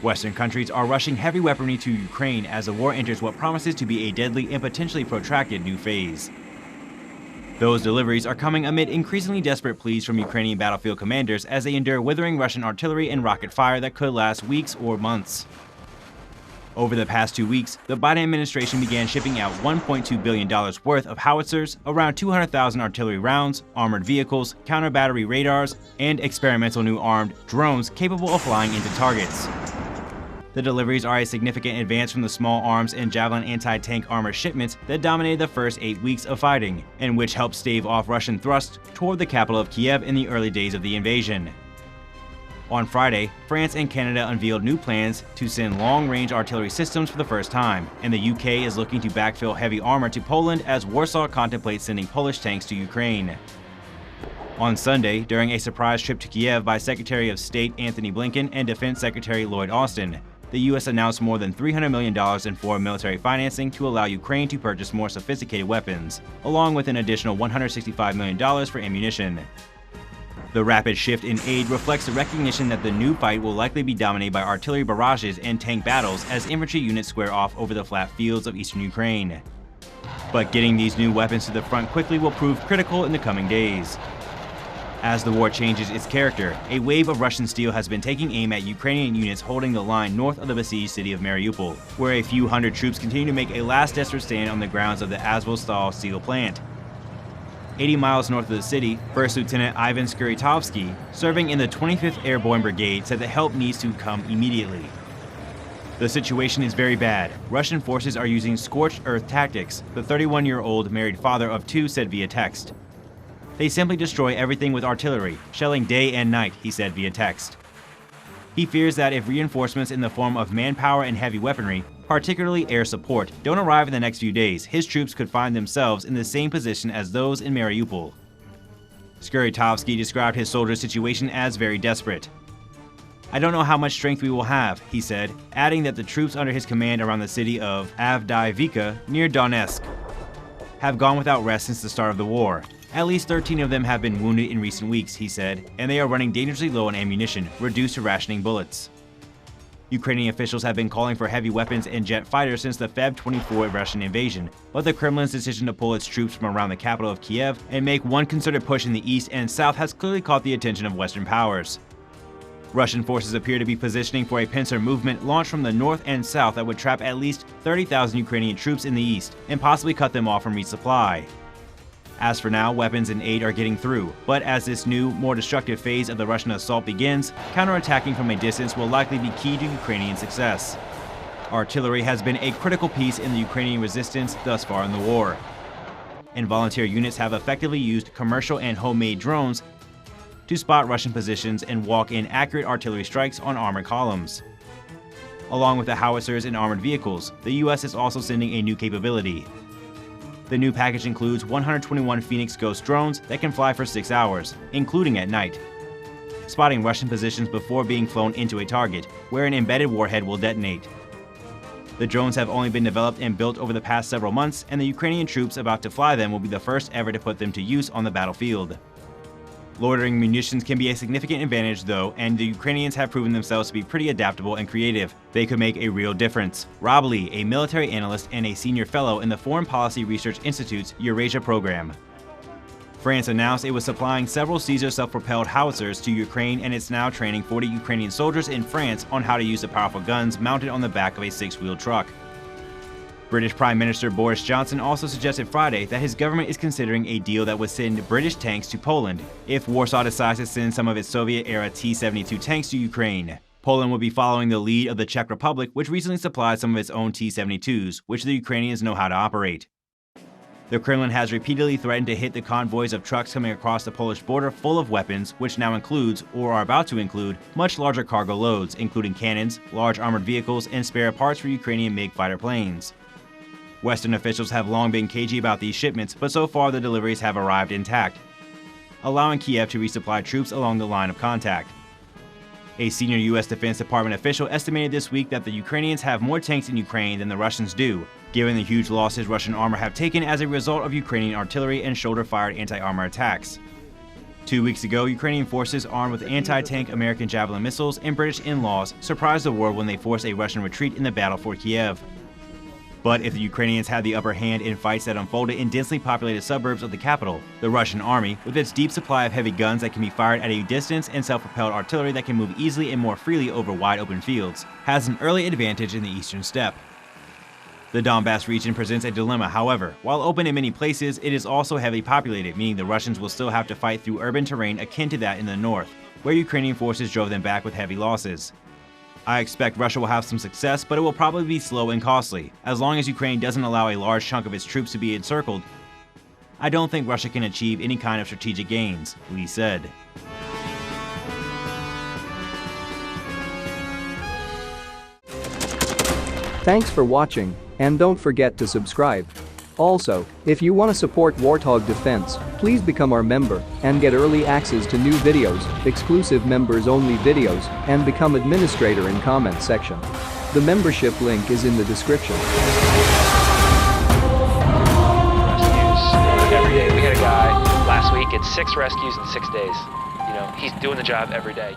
Western countries are rushing heavy weaponry to Ukraine as the war enters what promises to be a deadly and potentially protracted new phase. Those deliveries are coming amid increasingly desperate pleas from Ukrainian battlefield commanders as they endure withering Russian artillery and rocket fire that could last weeks or months. Over the past 2 weeks, the Biden administration began shipping out $1.2 billion worth of howitzers, around 200,000 artillery rounds, armored vehicles, counter-battery radars, and experimental new armed drones capable of flying into targets. The deliveries are a significant advance from the small arms and Javelin anti-tank armor shipments that dominated the first 8 weeks of fighting, and which helped stave off Russian thrusts toward the capital of Kiev in the early days of the invasion. On Friday, France and Canada unveiled new plans to send long-range artillery systems for the first time, and the UK is looking to backfill heavy armor to Poland as Warsaw contemplates sending Polish tanks to Ukraine. On Sunday, during a surprise trip to Kiev by Secretary of State Anthony Blinken and Defense Secretary Lloyd Austin, the U.S. announced more than $300 million in foreign military financing to allow Ukraine to purchase more sophisticated weapons, along with an additional $165 million for ammunition. The rapid shift in aid reflects the recognition that the new fight will likely be dominated by artillery barrages and tank battles as infantry units square off over the flat fields of eastern Ukraine. But getting these new weapons to the front quickly will prove critical in the coming days. As the war changes its character, a wave of Russian steel has been taking aim at Ukrainian units holding the line north of the besieged city of Mariupol, where a few hundred troops continue to make a last desperate stand on the grounds of the Azovstal steel plant. 80 miles north of the city, First Lieutenant Ivan Skuritovsky, serving in the 25th Airborne Brigade, said that help needs to come immediately. The situation is very bad. Russian forces are using scorched earth tactics, the 31-year-old married father of 2 said via text. They simply destroy everything with artillery, shelling day and night, he said via text. He fears that if reinforcements in the form of manpower and heavy weaponry, particularly air support, don't arrive in the next few days, his troops could find themselves in the same position as those in Mariupol. Skuritovsky described his soldiers' situation as very desperate. "I don't know how much strength we will have," he said, adding that the troops under his command around the city of Avdiivka near Donetsk have gone without rest since the start of the war. At least 13 of them have been wounded in recent weeks, he said, and they are running dangerously low on ammunition, reduced to rationing bullets. Ukrainian officials have been calling for heavy weapons and jet fighters since the Feb 24 Russian invasion, but the Kremlin's decision to pull its troops from around the capital of Kiev and make one concerted push in the east and south has clearly caught the attention of Western powers. Russian forces appear to be positioning for a pincer movement launched from the north and south that would trap at least 30,000 Ukrainian troops in the east and possibly cut them off from resupply. As for now, weapons and aid are getting through, but as this new, more destructive phase of the Russian assault begins, counterattacking from a distance will likely be key to Ukrainian success. Artillery has been a critical piece in the Ukrainian resistance thus far in the war, and volunteer units have effectively used commercial and homemade drones to spot Russian positions and walk in accurate artillery strikes on armored columns. Along with the howitzers and armored vehicles, the U.S. is also sending a new capability. The new package includes 121 Phoenix Ghost drones that can fly for 6 hours, including at night, spotting Russian positions before being flown into a target, where an embedded warhead will detonate. The drones have only been developed and built over the past several months, and the Ukrainian troops about to fly them will be the first ever to put them to use on the battlefield. Loitering munitions can be a significant advantage though, and the Ukrainians have proven themselves to be pretty adaptable and creative. They could make a real difference. Rob Lee, a military analyst and a senior fellow in the Foreign Policy Research Institute's Eurasia program. France announced it was supplying several Caesar self-propelled howitzers to Ukraine, and it's now training 40 Ukrainian soldiers in France on how to use the powerful guns mounted on the back of a 6-wheel truck. British Prime Minister Boris Johnson also suggested Friday that his government is considering a deal that would send British tanks to Poland if Warsaw decides to send some of its Soviet-era T-72 tanks to Ukraine. Poland would be following the lead of the Czech Republic, which recently supplied some of its own T-72s, which the Ukrainians know how to operate. The Kremlin has repeatedly threatened to hit the convoys of trucks coming across the Polish border full of weapons, which now includes, or are about to include, much larger cargo loads, including cannons, large armored vehicles, and spare parts for Ukrainian MiG fighter planes. Western officials have long been cagey about these shipments, but so far the deliveries have arrived intact, allowing Kiev to resupply troops along the line of contact. A senior U.S. Defense Department official estimated this week that the Ukrainians have more tanks in Ukraine than the Russians do, given the huge losses Russian armor have taken as a result of Ukrainian artillery and shoulder-fired anti-armor attacks. 2 weeks ago, Ukrainian forces armed with anti-tank American Javelin missiles and British in-laws surprised the world when they forced a Russian retreat in the battle for Kiev. But if the Ukrainians had the upper hand in fights that unfolded in densely populated suburbs of the capital, the Russian army, with its deep supply of heavy guns that can be fired at a distance and self-propelled artillery that can move easily and more freely over wide open fields, has an early advantage in the eastern steppe. The Donbas region presents a dilemma, however. While open in many places, it is also heavily populated, meaning the Russians will still have to fight through urban terrain akin to that in the north, where Ukrainian forces drove them back with heavy losses. I expect Russia will have some success, but it will probably be slow and costly. As long as Ukraine doesn't allow a large chunk of its troops to be encircled, I don't think Russia can achieve any kind of strategic gains, Lee said. Thanks for watching, and don't forget to subscribe. Also, if you want to support Warthog Defense, please become our member and get early access to new videos, exclusive members-only videos, and become administrator in comment section. The membership link is in the description. Rescues every day. We had a guy last week at 6 rescues in 6 days. You know, he's doing the job every day.